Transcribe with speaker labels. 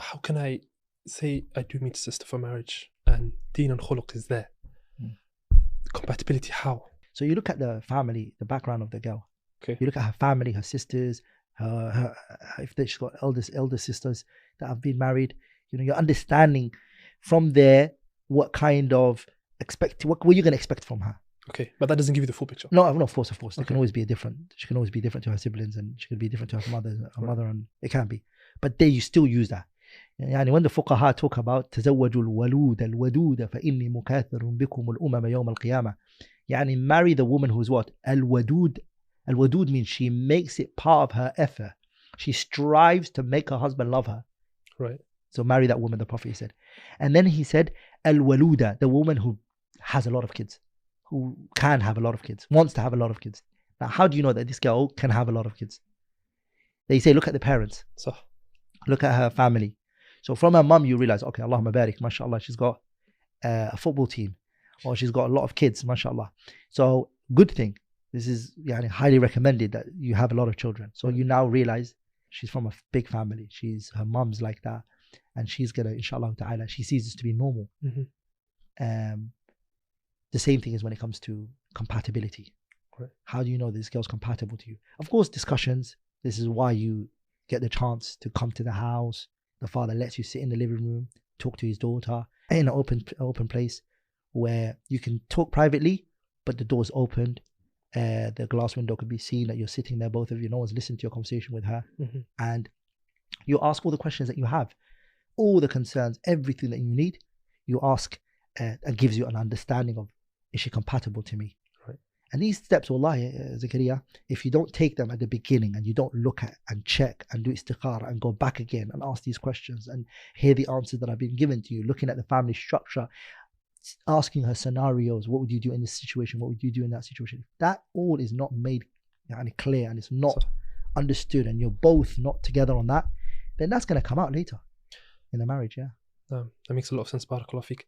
Speaker 1: how can I say I do meet a sister for marriage and deen and khuluq is there? Compatibility, how?
Speaker 2: So you look at the family, the background of the girl.
Speaker 1: Okay.
Speaker 2: You look at her family, her sisters, if she's got elder sisters that have been married. You know, you're understanding from there what kind of what you're going to expect from her.
Speaker 1: Okay, but that doesn't give you the full picture.
Speaker 2: No, of course. They
Speaker 1: Okay.
Speaker 2: can always be different. She can always be different to her siblings, and she can be different to her mother, and it can be. But you still use that. يعني when the fuqaha talk about تزوجوا الولود الودود فإني مكاثر بكم الأمم يوم القيامة. يعني marry the woman who's what? الودود. الودود means she makes it part of her effort. She strives to make her husband love her.
Speaker 1: Right.
Speaker 2: So marry that woman, the Prophet said. And then he said الولودة, the woman who has a lot of kids, who can have a lot of kids, wants to have a lot of kids. Now, how do you know that this girl can have a lot of kids? They say, look at the parents.
Speaker 1: So,
Speaker 2: Look at her family. So from her mum, you realize, okay, Allahumma barik, mashallah, she's got a football team, or she's got a lot of kids, mashallah. So good thing. This is highly recommended that you have a lot of children. So you now realize she's from a big family. Her mum's like that. And she's going to, inshallah ta'ala, she sees this to be normal.
Speaker 1: mm-hmm.
Speaker 2: The same thing is when it comes to compatibility.
Speaker 1: Right.
Speaker 2: How do you know this girl's compatible to you? Of course, discussions. This is why you get the chance to come to the house. The father lets you sit in the living room, talk to his daughter in an open place where you can talk privately, but the door's opened. The glass window could be seen that you're sitting there, both of you. No one's listening to your conversation with her.
Speaker 1: Mm-hmm.
Speaker 2: And you ask all the questions that you have, all the concerns, everything that you need. You ask and gives you an understanding of, is she compatible to me?
Speaker 1: Right.
Speaker 2: And these steps, wallahi, Zakaria, if you don't take them at the beginning and you don't look at and check and do istikhara and go back again and ask these questions and hear the answers that have been given to you, looking at the family structure, asking her scenarios, what would you do in this situation? What would you do in that situation? That all is not made clear and it's not understood, and you're both not together on that, then that's going to come out later in the marriage.
Speaker 1: That makes a lot of sense. Barakallah feek.